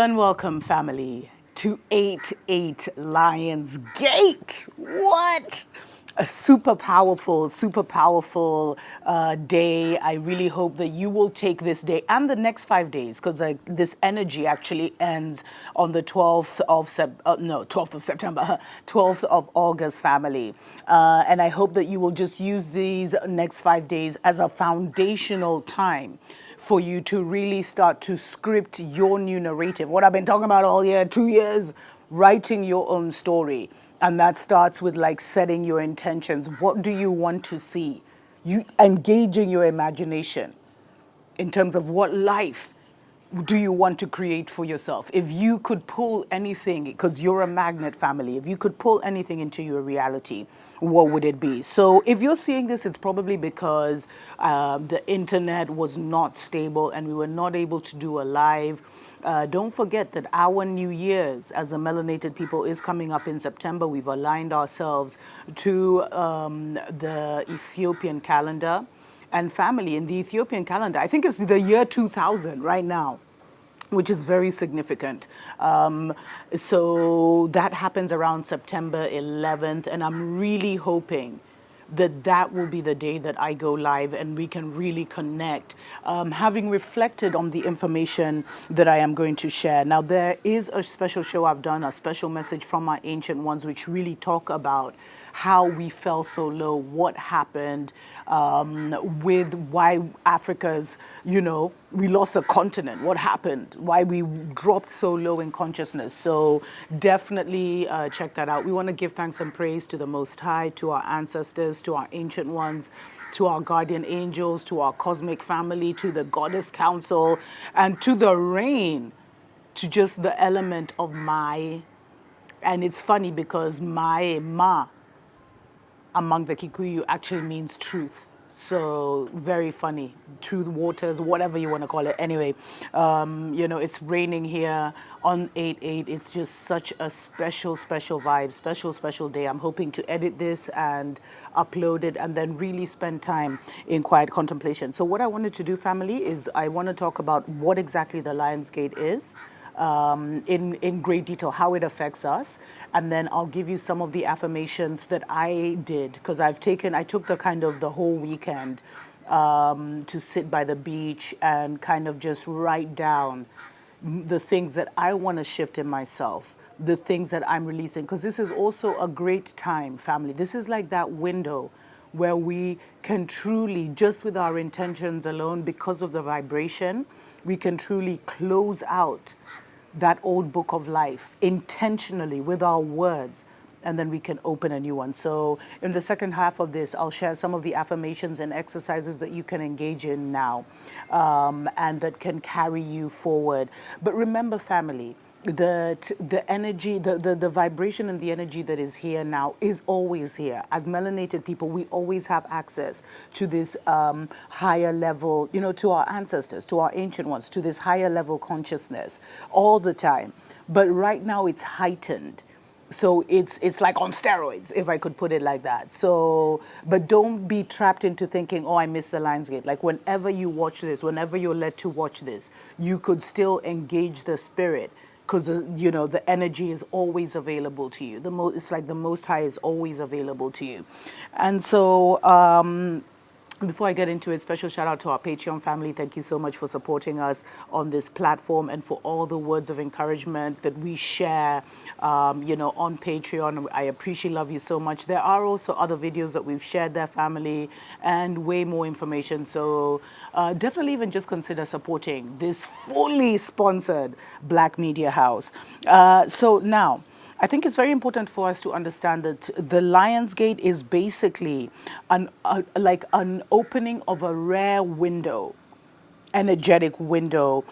and welcome, family, to 8-8 Lions Gate. What? A super powerful day. I really hope that you will take this day and the next 5 days, because this energy actually ends on the 12th of 12th of September, 12th of August, family. And I hope that you will just use these next 5 days as a foundational time for you to really start to script your new narrative. What I've been talking about all year, 2 years, writing your own story. And that starts with like setting your intentions. What do you want to see? You engaging your imagination in terms of what life do you want to create for yourself? If you could pull anything, because you're a magnet, family, if you could pull anything into your reality, what would it be? So if you're seeing this, it's probably because the internet was not stable and we were not able to do a live. Don't forget that our New Year's as a melanated people is coming up in September. We've aligned ourselves to the Ethiopian calendar. And family, in the Ethiopian calendar, I think it's the year 2000 right now, which is very significant. So that happens around September 11th, and I'm really hoping that that will be the day that I go live and we can really connect, having reflected on the information that I am going to share. Now, there is a special show I've done, a special message from my ancient ones, which really talk about how we fell so low, what happened, with why Africa's, we lost a continent, what happened, why we dropped so low in consciousness. So definitely check that out. We want to give thanks and praise to the Most High, to our ancestors, to our ancient ones, to our guardian angels, to our cosmic family, to the Goddess Council, and to the rain, to just the element of Mai. And it's funny because Mai, Ma, among the Kikuyu actually means truth. So very funny. Truth waters, whatever you want to call it. Anyway, it's raining here on 8-8. It's just such a special vibe, special day. I'm hoping to edit this and upload it and then really spend time in quiet contemplation. So what I wanted to do, family, is I want to talk about what exactly the Lion's Gate is. In great detail, how it affects us, and then I'll give you some of the affirmations that I did, because I took the whole weekend to sit by the beach and kind of just write down the things that I want to shift in myself, the things that I'm releasing, because this is also a great time, family. This is like that window where we can truly, just with our intentions alone, because of the vibration, we can truly close out that old book of life intentionally with our words, and then we can open a new one. So in the second half of this, I'll share some of the affirmations and exercises that you can engage in now, and that can carry you forward. But remember, family, the energy, the vibration and the energy that is here now is always here. As melanated people, we always have access to this higher level, to our ancestors, to our ancient ones, to this higher level consciousness all the time. But right now it's heightened. So it's like on steroids, if I could put it like that. So, but don't be trapped into thinking, oh, I missed the Lion's Gate. Like whenever you watch this, whenever you're led to watch this, you could still engage the spirit, because the energy is always available to you. It's like the Most High is always available to you. And so before I get into it, special shout out to our Patreon family. Thank you so much for supporting us on this platform and for all the words of encouragement that we share, on Patreon. I appreciate, love you so much. There are also other videos that we've shared there, family, and way more information. So definitely even just consider supporting this fully sponsored Black Media House. So now, I think it's very important for us to understand that the Lion's Gate is basically like an opening of a rare window, energetic window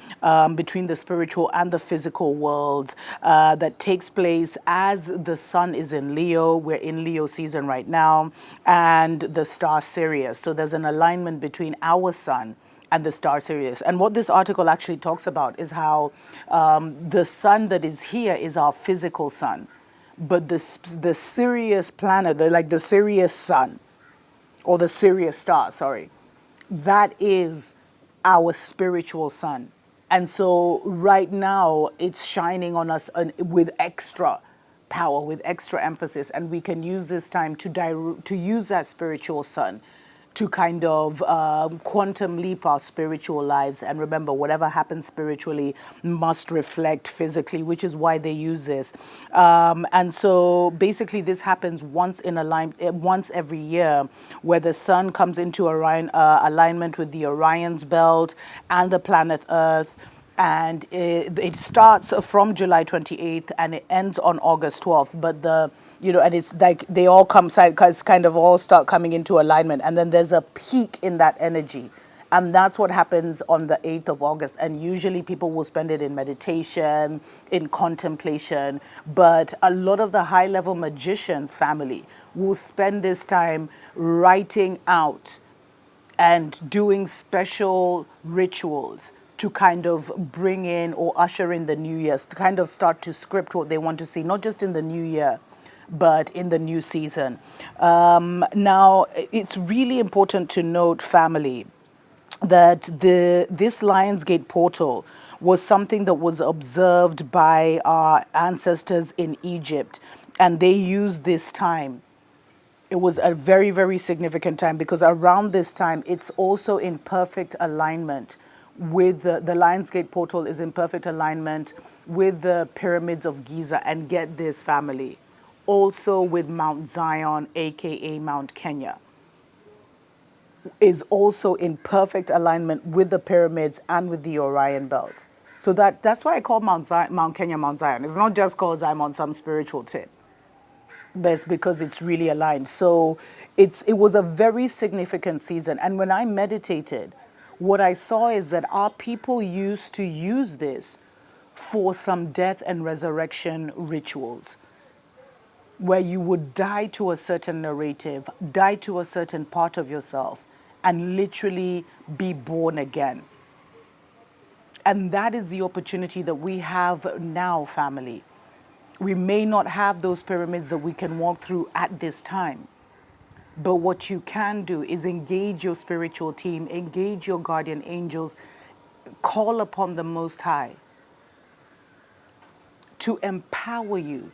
between the spiritual and the physical worlds that takes place as the sun is in Leo. We're in Leo season right now, and the star Sirius. So there's an alignment between our sun and the star Sirius. And what this article actually talks about is how the sun that is here is our physical sun, but the Sirius planet, the Sirius sun, or the Sirius star, sorry, that is our spiritual sun. And so right now it's shining on us with extra power, with extra emphasis, and we can use this time to use that spiritual sun to kind of quantum leap our spiritual lives. And remember, whatever happens spiritually must reflect physically, which is why they use this. And so basically, this happens once every year, where the sun comes into alignment with the Orion's belt and the planet Earth. And it starts from July 28th and it ends on August 12th. But and it's like they all it's kind of all start coming into alignment. And then there's a peak in that energy. And that's what happens on the 8th of August. And usually people will spend it in meditation, in contemplation. But a lot of the high level magicians family will spend this time writing out and doing special rituals to kind of bring in or usher in the new year, to kind of start to script what they want to see, not just in the new year, but in the new season. Now, it's really important to note, family, that this Lionsgate portal was something that was observed by our ancestors in Egypt, and they used this time. It was a very, very significant time because around this time, it's also in perfect alignment with the Lionsgate portal is in perfect alignment with the pyramids of Giza. And get this, family, also with Mount Zion, aka Mount Kenya, is also in perfect alignment with the pyramids and with the Orion belt. So that's why I call Mount Kenya Mount Zion. It's not just because I'm on some spiritual tip, but it's because it's really aligned. So it was a very significant season. And when I meditated, what I saw is that our people used to use this for some death and resurrection rituals, where you would die to a certain narrative, die to a certain part of yourself, and literally be born again. And that is the opportunity that we have now, family. We may not have those pyramids that we can walk through at this time. But what you can do is engage your spiritual team, engage your guardian angels, call upon the Most High to empower you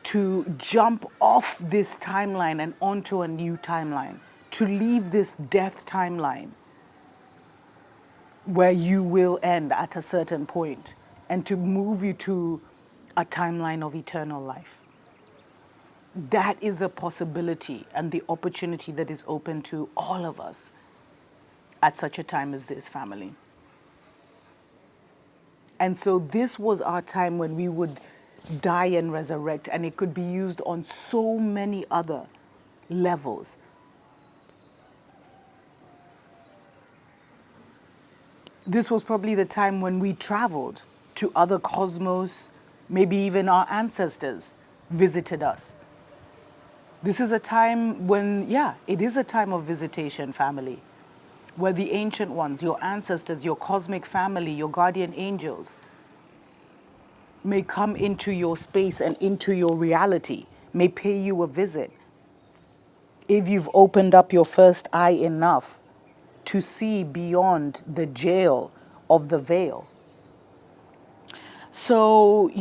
to jump off this timeline and onto a new timeline, to leave this death timeline where you will end at a certain point, and to move you to a timeline of eternal life. That is a possibility and the opportunity that is open to all of us at such a time as this, family. And so this was our time when we would die and resurrect, and it could be used on so many other levels. This was probably the time when we traveled to other cosmos, maybe even our ancestors visited us. This is a time when, it is a time of visitation, family, where the ancient ones, your ancestors, your cosmic family, your guardian angels, may come into your space and into your reality, may pay you a visit. If you've opened up your first eye enough to see beyond the jail of the veil. So,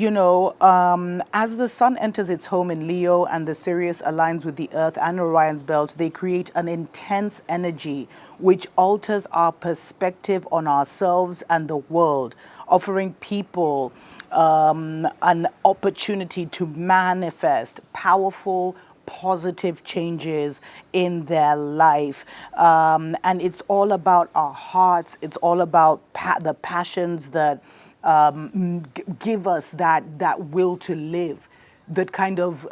as the sun enters its home in Leo and the Sirius aligns with the Earth and Orion's belt, they create an intense energy which alters our perspective on ourselves and the world, offering people an opportunity to manifest powerful, positive changes in their life. And it's all about our hearts. It's all about the passions that give us that will to live, that kind of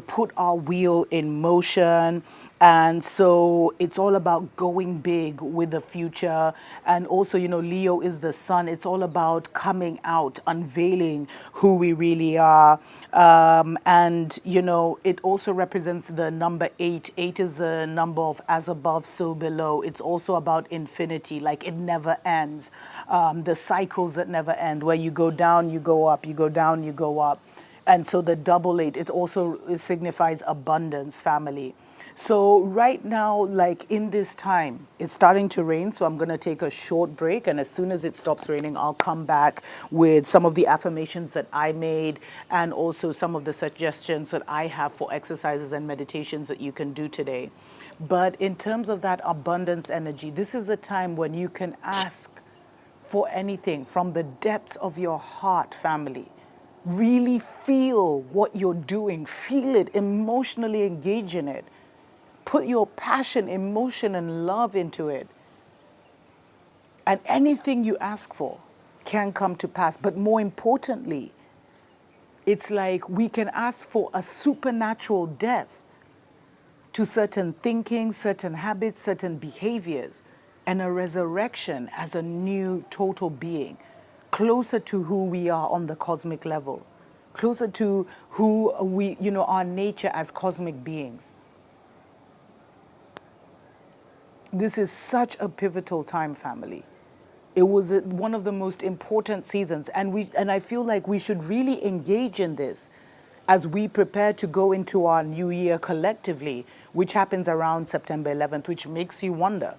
put our wheel in motion. And so it's all about going big with the future. And also, Leo is the sun. It's all about coming out, unveiling who we really are. And it also represents the number 8. 8 is the number of as above, so below. It's also about infinity, like it never ends. The cycles that never end, where you go down, you go up, you go down, you go up. And so the double 8, it signifies abundance, family. So right now, like in this time, it's starting to rain, so I'm going to take a short break, and as soon as it stops raining, I'll come back with some of the affirmations that I made and also some of the suggestions that I have for exercises and meditations that you can do today. But in terms of that abundance energy, this is the time when you can ask for anything from the depths of your heart, family. Really feel what you're doing, feel it, emotionally engage in it. Put your passion, emotion, and love into it. And anything you ask for can come to pass. But more importantly, it's like we can ask for a supernatural death to certain thinking, certain habits, certain behaviors, and a resurrection as a new total being, closer to who we are on the cosmic level, closer to who we, our nature as cosmic beings. This is such a pivotal time, family. It was one of the most important seasons, and I feel like we should really engage in this as we prepare to go into our new year collectively, which happens around September 11th, which makes you wonder,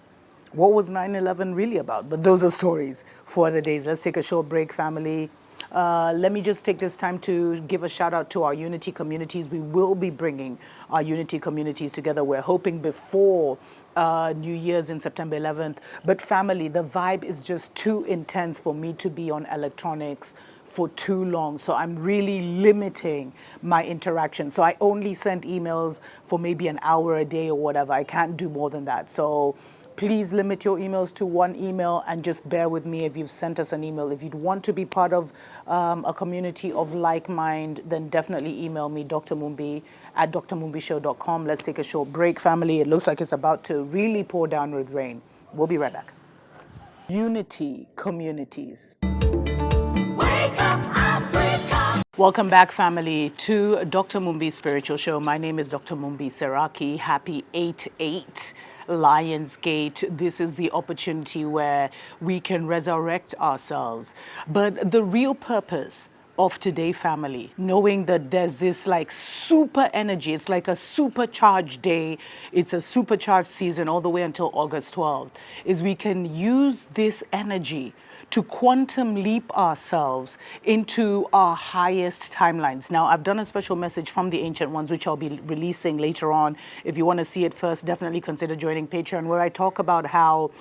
what was 9/11 really about? But those are stories for other days. Let's take a short break, family. Let me just take this time to give a shout out to our unity communities. We will be bringing our unity communities together. We're hoping before New Year's in September 11th. But family, the vibe is just too intense for me to be on electronics for too long. So I'm really limiting my interaction. So I only send emails for maybe an hour a day or whatever. I can't do more than that. So please limit your emails to one email and just bear with me if you've sent us an email. If you'd want to be part of a community of like mind, then definitely email me, Dr. Mumbi at drmumbishow.com. Let's take a short break, family. It looks like it's about to really pour down with rain. We'll be right back. Unity communities. Wake up, Africa! Welcome back, family, to Dr. Mumbi's Spiritual Show. My name is Dr. Mumbi Seraki. Happy 8/8. Lionsgate. This is the opportunity where we can resurrect ourselves. But the real purpose of today, family, knowing that there's this like super energy, it's like a supercharged day, it's a supercharged season all the way until August 12th, is we can use this energy to quantum leap ourselves into our highest timelines. Now, I've done a special message from the Ancient Ones, which I'll be releasing later on. If you want to see it first, definitely consider joining Patreon, where I talk about how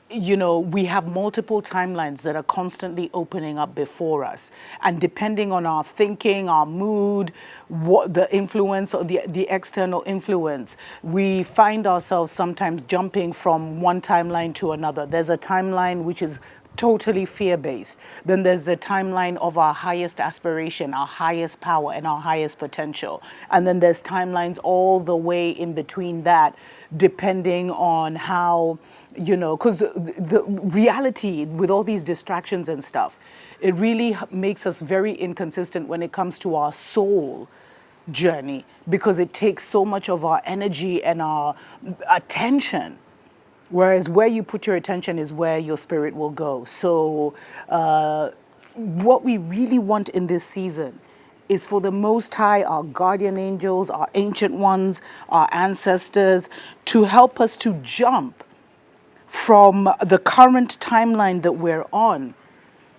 we have multiple timelines that are constantly opening up before us. And depending on our thinking, our mood, what the influence or the external influence, we find ourselves sometimes jumping from one timeline to another. There's a timeline which is totally fear-based. Then there's the timeline of our highest aspiration, our highest power, and our highest potential. And then there's timelines all the way in between that, depending on how, because the reality with all these distractions and stuff, it really makes us very inconsistent when it comes to our soul journey, because it takes so much of our energy and our attention. Whereas where you put your attention is where your spirit will go. So what we really want in this season is for the Most High, our guardian angels, our ancient ones, our ancestors, to help us to jump from the current timeline that we're on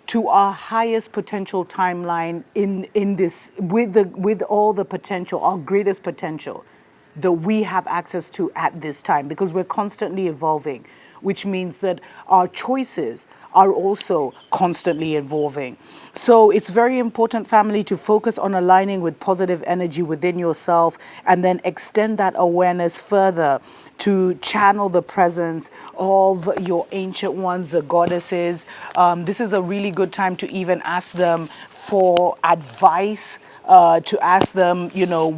to our highest potential timeline in this, with all the potential, our greatest potential that we have access to at this time, because we're constantly evolving, which means that our choices are also constantly evolving. So it's very important, family, to focus on aligning with positive energy within yourself and then extend that awareness further to channel the presence of your ancient ones, the goddesses. This is a really good time to even ask them for advice, to ask them,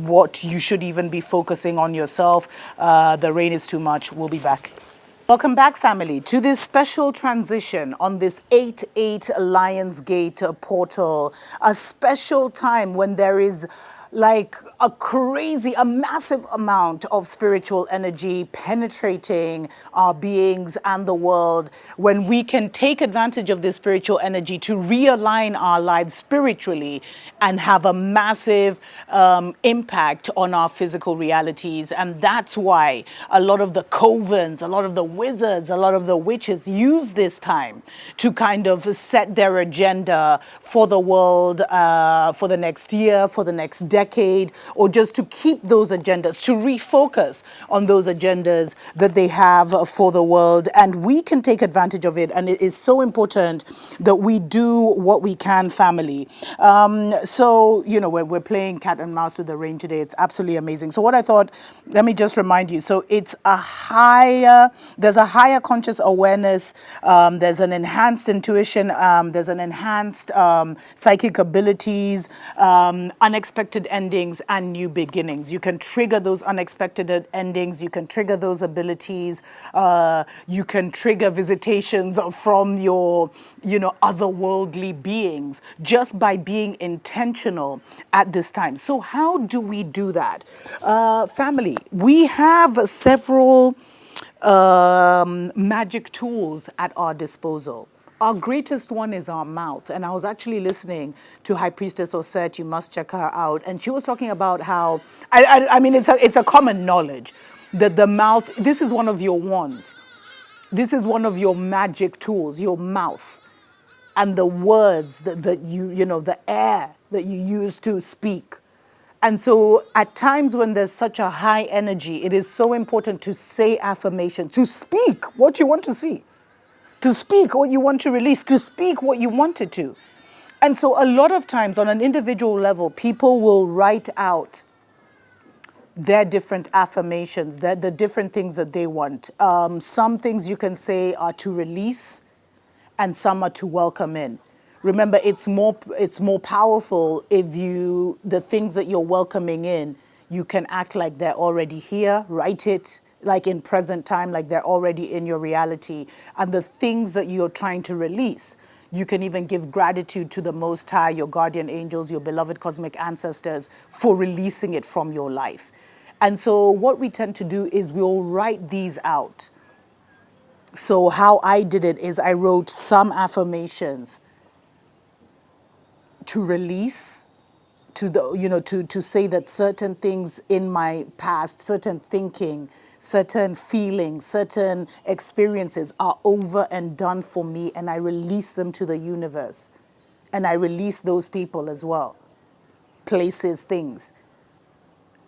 what you should even be focusing on yourself. The rain is too much. We'll be back. Welcome back, family, to this special transition on this 8/8 Lionsgate portal. A special time when there is like a massive amount of spiritual energy penetrating our beings and the world. When we can take advantage of this spiritual energy to realign our lives spiritually and have a massive impact on our physical realities. And that's why a lot of the covens, a lot of the wizards, a lot of the witches use this time to kind of set their agenda for the world, for the next year, for the next decade, or just to keep those agendas, to refocus on those agendas that they have for the world. And we can take advantage of it. And it is so important that we do what we can, family. So, we're playing cat and mouse with the rain today. It's absolutely amazing. So what I thought, let me just remind you. So there's a higher conscious awareness. There's an enhanced intuition. There's an enhanced psychic abilities, unexpected endings, and new beginnings. You can trigger those unexpected endings. You can trigger those abilities. You can trigger visitations from your, otherworldly beings just by being intentional at this time. So how do we do that? Family, we have several magic tools at our disposal. Our greatest one is our mouth. And I was actually listening to High Priestess Osset. You must check her out. And she was talking about how, I mean, it's a common knowledge that the mouth, this is one of your wands. This is one of your magic tools, your mouth. And the words that you know, the air that you use to speak. And so at times when there's such a high energy, it is so important to say affirmation, to speak what you want to see, to speak what you want to release, to speak what you wanted to. And so a lot of times on an individual level, people will write out their different affirmations, the different things that they want. Some things you can say are to release and some are to welcome in. Remember, it's more powerful if the things that you're welcoming in, you can act like they're already here, write it like in present time, like they're already in your reality. And the things that you're trying to release, you can even give gratitude to the Most High, your guardian angels, your beloved cosmic ancestors for releasing it from your life. And so what we tend to do is we'll write these out. So how I did it is I wrote some affirmations to release, to say that certain things in my past, certain thinking, certain feelings, certain experiences are over and done for me, and I release them to the universe. And I release those people as well, places, things.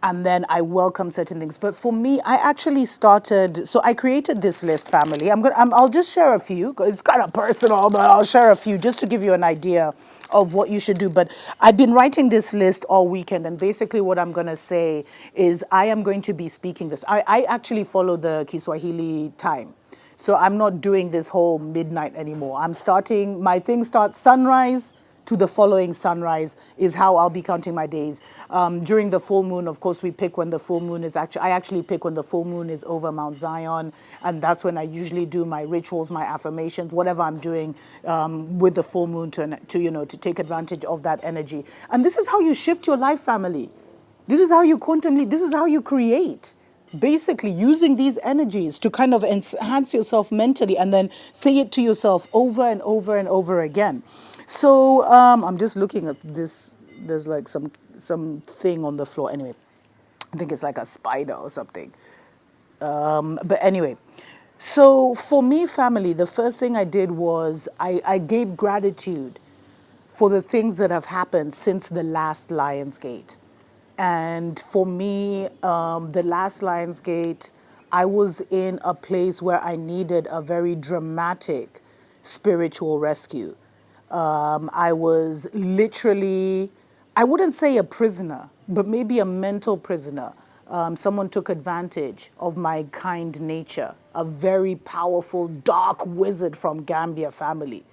And then I welcome certain things. But for me, I actually started, so I created this list, family. I'll just share a few. It's kind of personal, but I'll share a few just to give you an idea of what you should do. But I've been writing this list all weekend, and basically what I'm going to say is I am going to be speaking this. I actually follow the Kiswahili time. So I'm not doing this whole midnight anymore. My thing starts sunrise to the following sunrise is how I'll be counting my days. During the full moon, of course, we pick when the full moon is I actually pick when the full moon is over Mount Zion, and that's when I usually do my rituals, my affirmations, whatever I'm doing with the full moon to take advantage of that energy. And this is how you shift your life, family. This is how you this is how you create. Basically using these energies to kind of enhance yourself mentally and then say it to yourself over and over and over again. So I'm just looking at this. There's like some thing on the floor. Anyway, I think it's like a spider or something. But anyway, so for me, family, the first thing I did was I gave gratitude for the things that have happened since the last Lionsgate. And for me, the last Lionsgate, I was in a place where I needed a very dramatic spiritual rescue. I was literally, I wouldn't say a prisoner, but maybe a mental prisoner. Someone took advantage of my kind nature, a very powerful, dark wizard from Gambia family,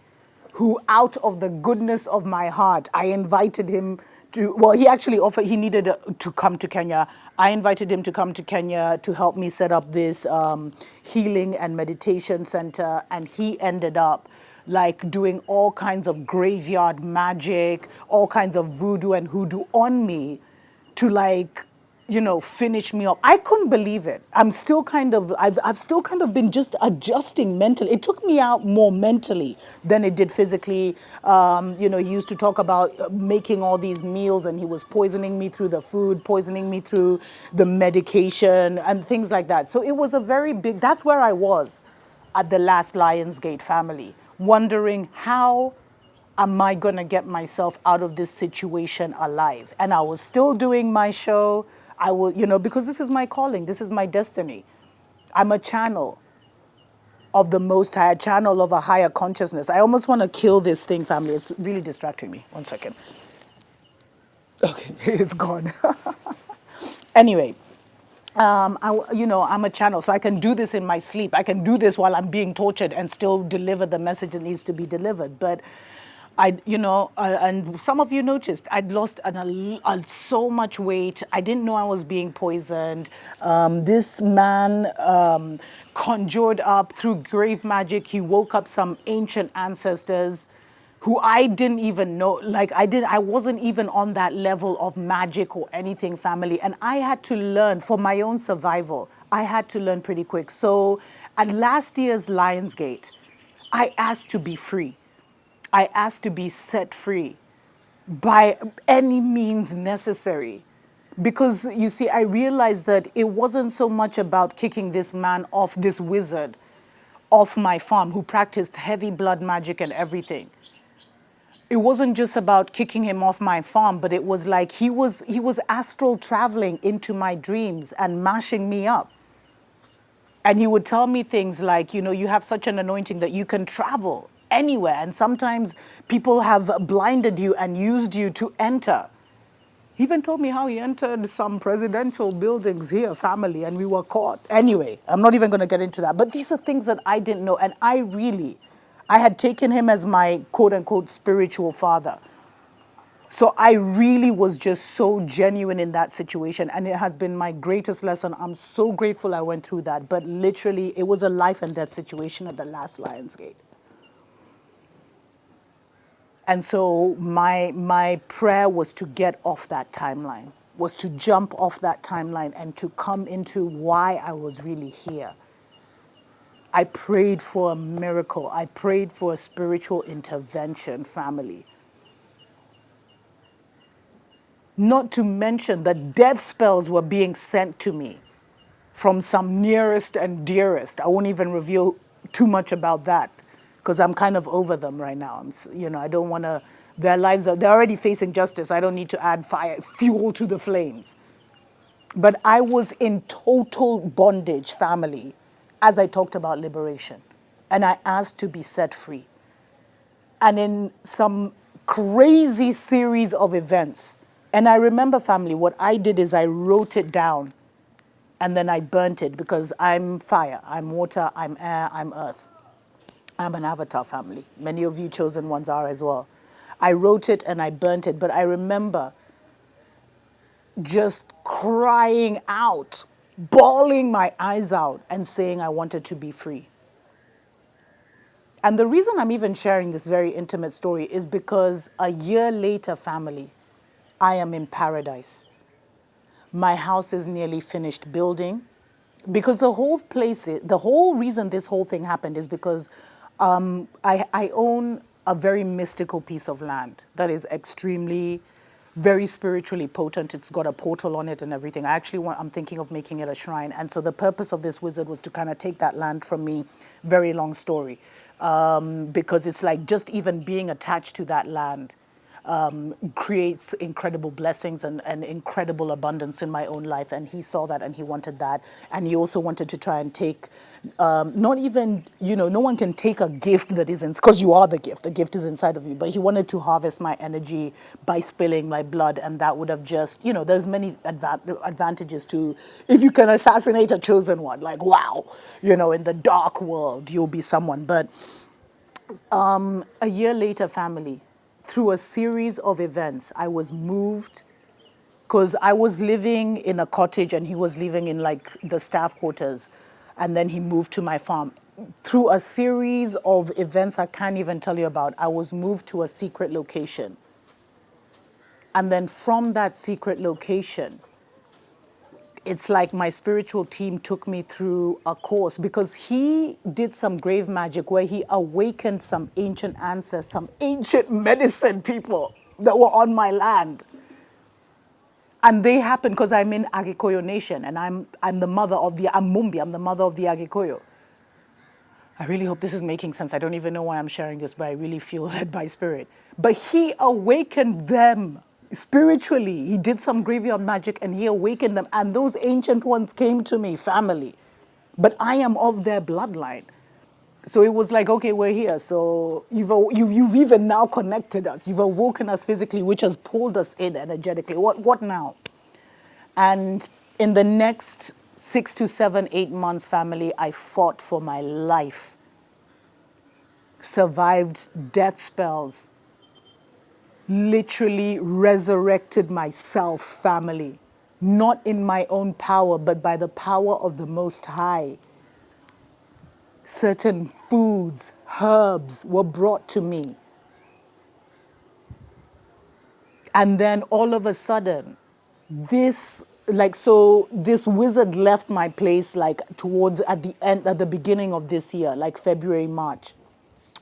who out of the goodness of my heart, I invited him he actually offered, he needed to come to Kenya. I invited him to come to Kenya to help me set up this healing and meditation center. And he ended up like doing all kinds of graveyard magic, all kinds of voodoo and hoodoo on me to like, finish me up. I couldn't believe it. I've still kind of been just adjusting mentally. It took me out more mentally than it did physically. He used to talk about making all these meals, and he was poisoning me through the food, poisoning me through the medication and things like that. So it was a very big, that's where I was at the last Lionsgate family, wondering how am I going to get myself out of this situation alive? And I was still doing my show. I will, because this is my calling, this is my destiny. I'm a channel of the Most High, a channel of a higher consciousness. I almost want to kill this thing, family. It's really distracting me. One second. Okay, it's gone. Anyway, I'm a channel, so I can do this in my sleep. I can do this while I'm being tortured and still deliver the message that needs to be delivered. But and some of you noticed, I'd lost so much weight. I didn't know I was being poisoned. This man conjured up through grave magic. He woke up some ancient ancestors who I didn't even know. I wasn't even on that level of magic or anything, family. And I had to learn for my own survival. I had to learn pretty quick. So at last year's Lionsgate, I asked to be free. I asked to be set free by any means necessary. Because you see, I realized that it wasn't so much about kicking this man off, this wizard, off my farm who practiced heavy blood magic and everything. It wasn't just about kicking him off my farm, but it was like he was astral traveling into my dreams and mashing me up. And he would tell me things like, you have such an anointing that you can travel anywhere. And sometimes people have blinded you and used you to enter. He even told me how he entered some presidential buildings here, family, and we were caught. Anyway, I'm not even going to get into that. But these are things that I didn't know. And I had taken him as my quote unquote spiritual father. So I really was just so genuine in that situation. And it has been my greatest lesson. I'm so grateful I went through that. But literally, it was a life and death situation at the last Lionsgate. And so my prayer was to get off that timeline, was to jump off that timeline and to come into why I was really here. I prayed for a miracle. I prayed for a spiritual intervention, family. Not to mention that death spells were being sent to me from some nearest and dearest. I won't even reveal too much about that because I'm kind of over them right now. I don't want to, they're already facing justice. I don't need to add fuel to the flames. But I was in total bondage, family, as I talked about liberation. And I asked to be set free. And in some crazy series of events, and I remember, family, what I did is I wrote it down and then I burnt it because I'm fire, I'm water, I'm air, I'm earth. I'm an avatar, family. Many of you chosen ones are as well. I wrote it and I burnt it, but I remember just crying out, bawling my eyes out and saying I wanted to be free. And the reason I'm even sharing this very intimate story is because a year later, family, I am in paradise. My house is nearly finished building because the whole reason this whole thing happened is because I own a very mystical piece of land that is extremely, very spiritually potent. It's got a portal on it and everything. I'm thinking of making it a shrine. And so the purpose of this wizard was to kind of take that land from me. Very long story. Because it's like just even being attached to that land creates incredible blessings and incredible abundance in my own life. And he saw that and he wanted that. And he also wanted to try and take, not even, no one can take a gift that isn't, because you are the gift is inside of you. But he wanted to harvest my energy by spilling my blood. And that would have just, there's many advantages to, if you can assassinate a chosen one, like, wow, in the dark world, you'll be someone. But a year later, family, through a series of events, I was moved because I was living in a cottage and he was living in like the staff quarters. And then he moved to my farm. Through a series of events I can't even tell you about, I was moved to a secret location. And then from that secret location, it's like my spiritual team took me through a course because he did some grave magic where he awakened some ancient ancestors, some ancient medicine people that were on my land. And they happened because I'm in Agikoyo Nation and I'm the mother of I'm Mumbi, I'm the mother of the Agikoyo. I really hope this is making sense. I don't even know why I'm sharing this, but I really feel led by spirit. But he awakened them spiritually. He did some graveyard magic and he awakened them. And those ancient ones came to me, family. But I am of their bloodline. So it was like, okay, we're here. So you've even now connected us. You've awoken us physically, which has pulled us in energetically. What now? And in the next 6 to 7, 8 months, family, I fought for my life. Survived death spells. Literally resurrected myself, family. Not in my own power, but by the power of the Most High. Certain foods, herbs were brought to me. And then all of a sudden, this wizard left my place like towards at the beginning of this year, like February, March.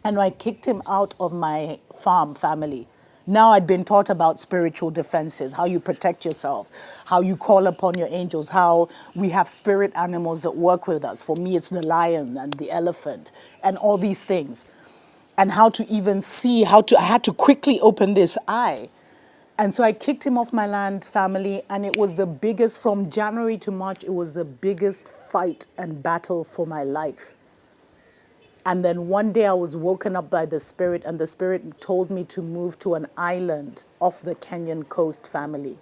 And I kicked him out of my farm, family. Now I'd been taught about spiritual defenses, how you protect yourself, how you call upon your angels, how we have spirit animals that work with us. For me, it's the lion and the elephant and all these things. And how to even see, I had to quickly open this eye. And so I kicked him off my land, family, and it was the biggest, from January to March, it was the biggest fight and battle for my life. And then one day I was woken up by the spirit, and the spirit told me to move to an island off the Kenyan coast, family.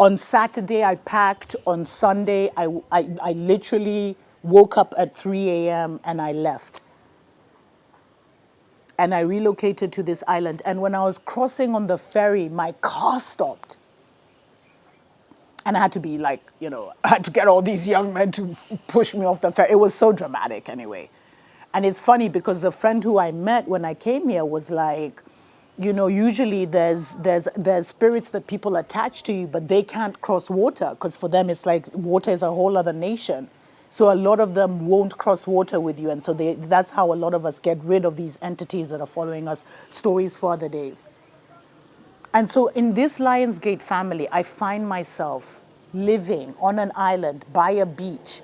On Saturday I packed, on Sunday I literally woke up at 3 a.m. and I left. And I relocated to this island. And when I was crossing on the ferry, my car stopped. And I had to be I had to get all these young men to push me off the ferry. It was so dramatic anyway. And it's funny because the friend who I met when I came here was like, usually there's spirits that people attach to you, but they can't cross water because for them it's like water is a whole other nation. So a lot of them won't cross water with you. And so that's how a lot of us get rid of these entities that are following us, stories for other days. And so in this Lionsgate family, I find myself living on an island by a beach,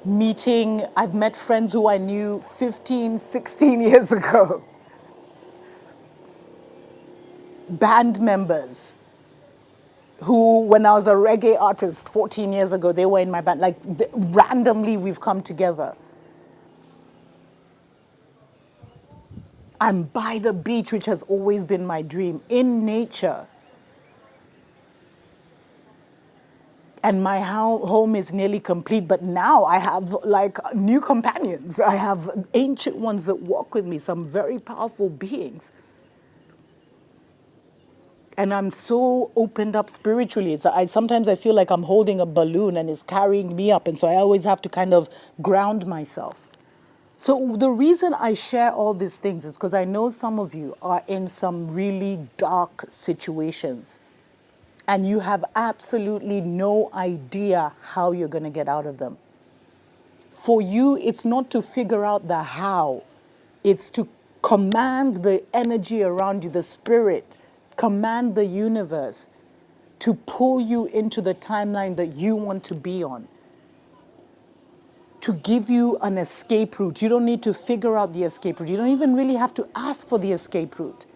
I've met friends who I knew 15, 16 years ago, band members who, when I was a reggae artist 14 years ago, they were in my band. Randomly, we've come together. I'm by the beach, which has always been my dream, in nature. And my home is nearly complete, but now I have new companions. I have ancient ones that walk with me, some very powerful beings. And I'm so opened up spiritually. Sometimes I feel like I'm holding a balloon and it's carrying me up. And so I always have to kind of ground myself. So the reason I share all these things is because I know some of you are in some really dark situations and you have absolutely no idea how you're going to get out of them. For you, it's not to figure out the how. It's to command the energy around you, the spirit, command the universe to pull you into the timeline that you want to be on. To give you an escape route. You don't need to figure out the escape route. You don't even really have to ask for the escape route.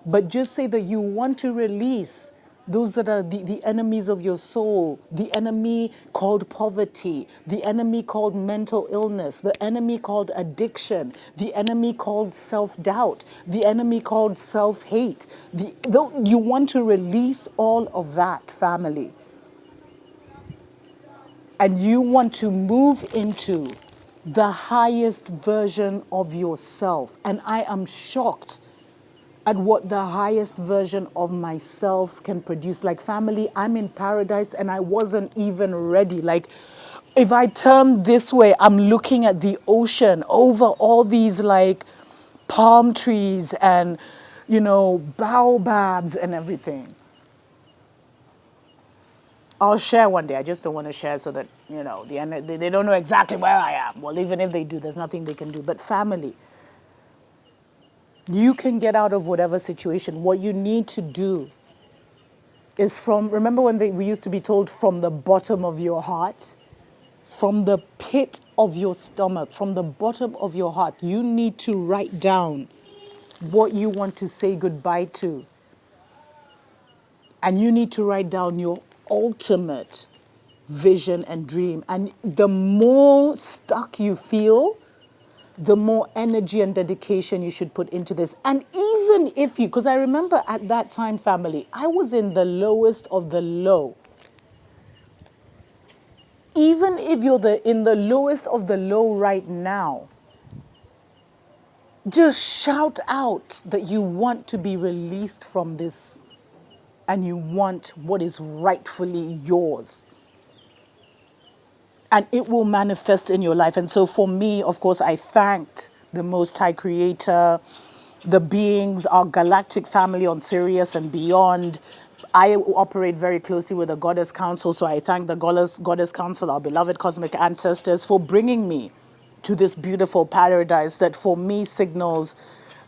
But just say that you want to release those that are the enemies of your soul, the enemy called poverty, the enemy called mental illness, the enemy called addiction, the enemy called self-doubt, the enemy called self-hate. You want to release all of that, family. And you want to move into the highest version of yourself. And I am shocked at what the highest version of myself can produce. Like, family, I'm in paradise and I wasn't even ready. Like, if I turn this way, I'm looking at the ocean over all these palm trees and baobabs and everything. I'll share one day. I just don't want to share so that, they don't know exactly where I am. Well, even if they do, there's nothing they can do. But family, you can get out of whatever situation. What you need to do is remember when we used to be told from the bottom of your heart? From the pit of your stomach, from the bottom of your heart, you need to write down what you want to say goodbye to. And you need to write down your ultimate vision and dream. And the more stuck you feel, the more energy and dedication you should put into this. And even if because I remember at that time, family, I was in the lowest of the low. Even if you're in the lowest of the low right now, just shout out that you want to be released from this and you want what is rightfully yours. And it will manifest in your life. And so for me, of course, I thanked the Most High Creator, the beings, our galactic family on Sirius and beyond. I operate very closely with the Goddess Council, so I thank the Goddess Council, our beloved cosmic ancestors, for bringing me to this beautiful paradise that for me signals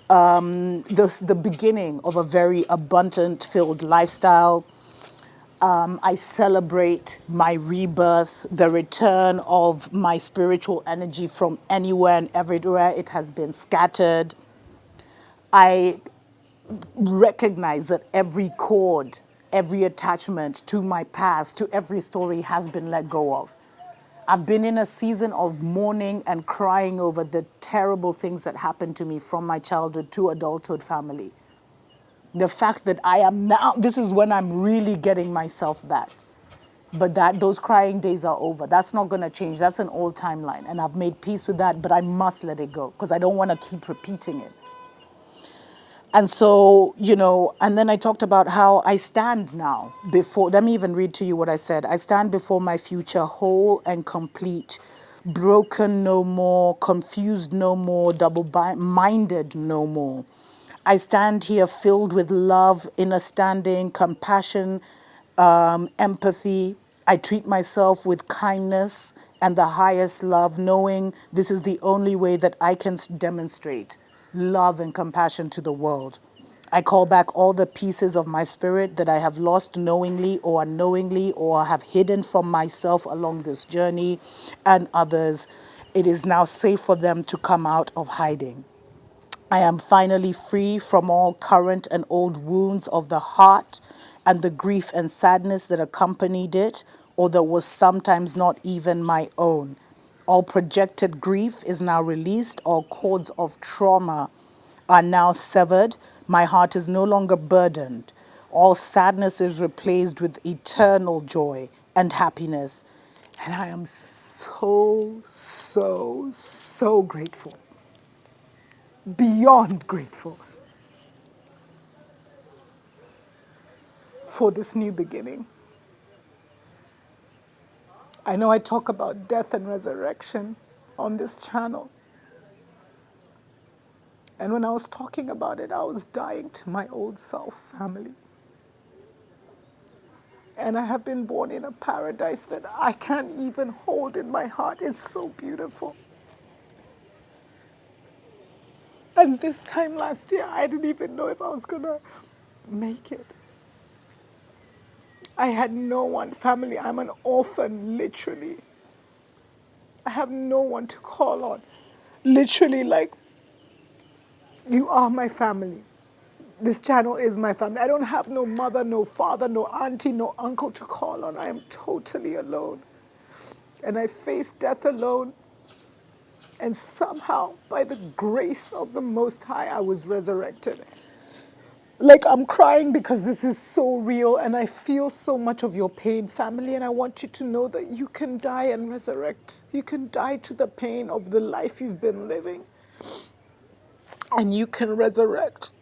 the beginning of a very abundant filled lifestyle. I celebrate my rebirth, the return of my spiritual energy from anywhere and everywhere it has been scattered. I recognize that every cord, every attachment to my past, to every story has been let go of. I've been in a season of mourning and crying over the terrible things that happened to me from my childhood to adulthood, family. The fact that I am now, this is when I'm really getting myself back. But those crying days are over. That's not going to change. That's an old timeline. And I've made peace with that, but I must let it go because I don't want to keep repeating it. And so, and then I talked about how I stand now let me even read to you what I said. I stand before my future whole and complete, broken no more, confused no more, double-minded no more. I stand here filled with love, understanding, compassion, empathy. I treat myself with kindness and the highest love, knowing this is the only way that I can demonstrate love and compassion to the world. I call back all the pieces of my spirit that I have lost knowingly or unknowingly or have hidden from myself along this journey and others. It is now safe for them to come out of hiding. I am finally free from all current and old wounds of the heart and the grief and sadness that accompanied it, or that was sometimes not even my own. All projected grief is now released. All cords of trauma are now severed. My heart is no longer burdened. All sadness is replaced with eternal joy and happiness. And I am so, so, so grateful. Beyond grateful for this new beginning. I know I talk about death and resurrection on this channel. And when I was talking about it, I was dying to my old self, family. And I have been born in a paradise that I can't even hold in my heart. It's so beautiful. And this time last year, I didn't even know if I was going to make it. I had no one, family. I'm an orphan, literally. I have no one to call on. Literally, you are my family. This channel is my family. I don't have no mother, no father, no auntie, no uncle to call on. I am totally alone. And I faced death alone. And somehow, by the grace of the Most High, I was resurrected. I'm crying because this is so real and I feel so much of your pain, family. And I want you to know that you can die and resurrect. You can die to the pain of the life you've been living. And you can resurrect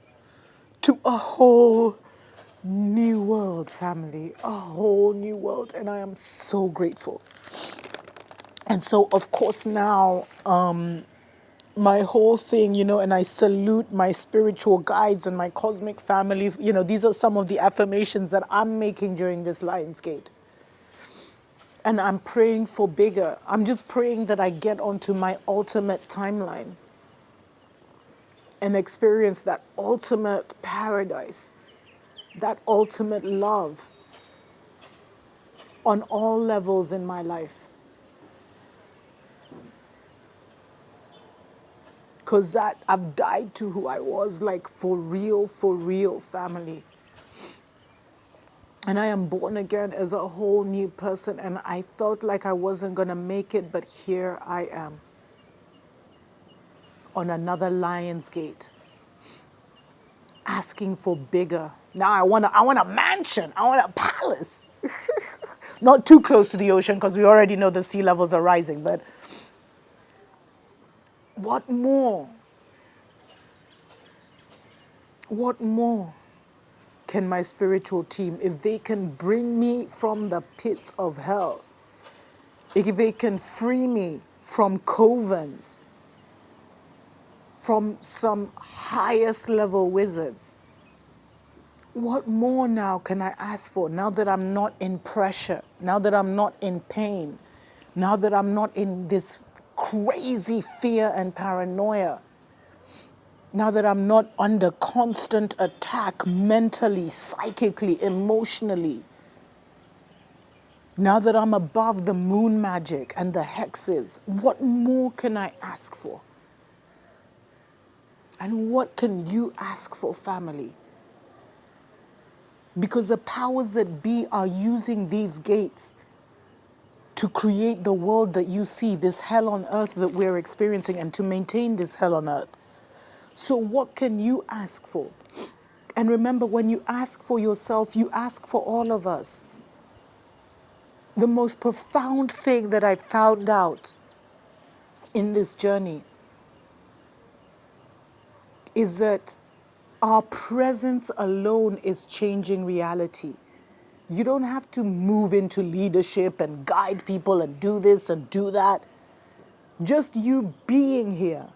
to a whole new world, family. A whole new world. And I am so grateful. And so, of course, now my whole thing, and I salute my spiritual guides and my cosmic family. These are some of the affirmations that I'm making during this Lionsgate. And I'm praying for bigger. I'm just praying that I get onto my ultimate timeline and experience that ultimate paradise, that ultimate love on all levels in my life. Because that I've died to who I was, like for real, family. And I am born again as a whole new person, and I felt like I wasn't going to make it, but here I am on another Lionsgate, asking for bigger. Now I want a mansion. I want a palace. Not too close to the ocean because we already know the sea levels are rising, but what more? What more can my spiritual team, if they can bring me from the pits of hell, if they can free me from covens, from some highest level wizards, what more now can I ask for? Now that I'm not in pressure, now that I'm not in pain, now that I'm not in this crazy fear and paranoia, now that I'm not under constant attack mentally, psychically, emotionally, now that I'm above the moon magic and the hexes, what more can I ask for? And what can you ask for, family? Because the powers that be are using these gates to create the world that you see, this hell on earth that we're experiencing, and to maintain this hell on earth. So what can you ask for? And remember, when you ask for yourself, you ask for all of us. The most profound thing that I found out in this journey is that our presence alone is changing reality. You don't have to move into leadership and guide people and do this and do that. Just you being here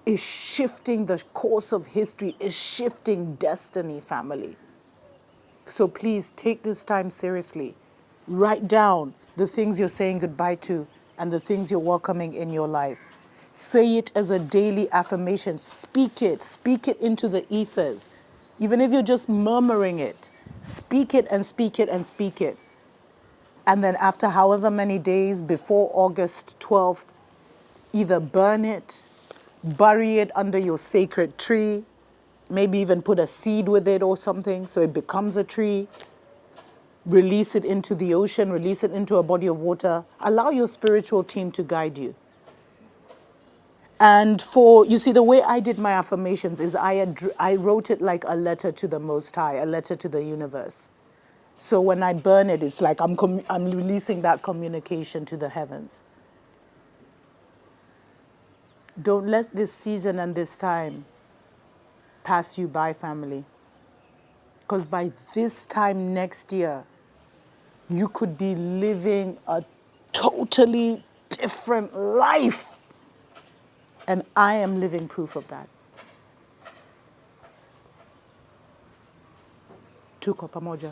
is shifting the course of history, is shifting destiny, family. So please take this time seriously. Write down the things you're saying goodbye to and the things you're welcoming in your life. Say it as a daily affirmation. Speak it into the ethers. Even if you're just murmuring it, speak it and speak it and speak it. And then after however many days before August 12th, either burn it, bury it under your sacred tree, maybe even put a seed with it or something so it becomes a tree. Release it into the ocean, release it into a body of water. Allow your spiritual team to guide you. And you see, the way I did my affirmations is I wrote it like a letter to the Most High, a letter to the universe. So when I burn it, it's like I'm releasing that communication to the heavens. Don't let this season and this time pass you by, family. Because by this time next year, you could be living a totally different life. And I am living proof of that. Tuko pamoja.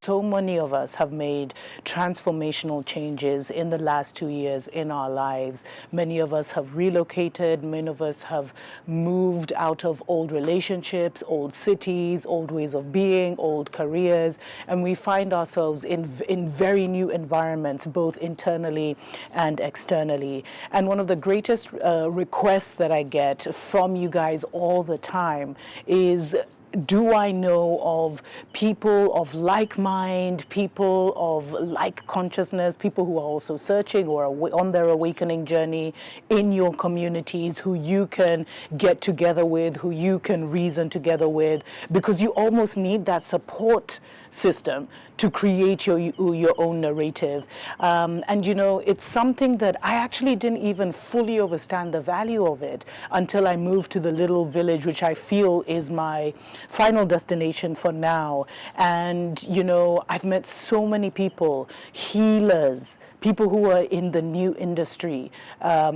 So many of us have made transformational changes in the last 2 years in our lives. Many of us have relocated. Many of us have moved out of old relationships, old cities, old ways of being, old careers, and we find ourselves in very new environments, both internally and externally. And one of the greatest requests that I get from you guys all the time is, do I know of people of like mind, people of like consciousness, people who are also searching or on their awakening journey in your communities, who you can get together with, who you can reason together with, because you almost need that support system to create your own narrative. And it's something that I actually didn't even fully understand the value of it until I moved to the little village, which I feel is my final destination for now. And I've met so many people, healers, people who are in the new industry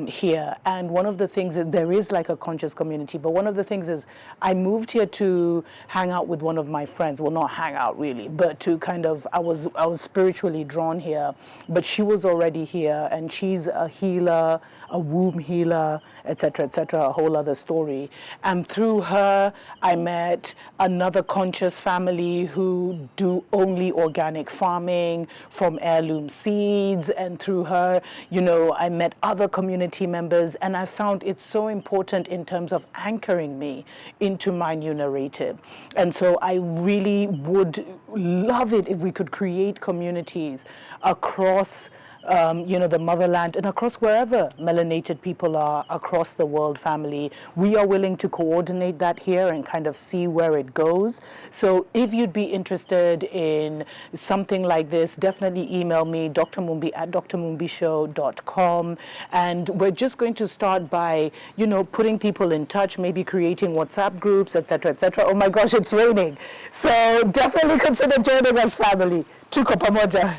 here. And one of the things is there is like a conscious community, but one of the things is I moved here to hang out with one of my friends. Well, not hang out really, but to kind of, I was spiritually drawn here, but she was already here, and she's a healer, a womb healer, etc., etc., a whole other story. And through her, I met another conscious family who do only organic farming from heirloom seeds. And through her, I met other community members, and I found it so important in terms of anchoring me into my new narrative. And so I really would love it if we could create communities across the motherland and across wherever melanated people are across the world, family. We are willing to coordinate that here and kind of see where it goes. So if you'd be interested in something like this, definitely email me, drmumbi at drmumbishow.com. And we're just going to start by, putting people in touch, maybe creating WhatsApp groups, etc., etc. Oh my gosh, it's raining. So definitely consider joining us, family. Chuko pamoja.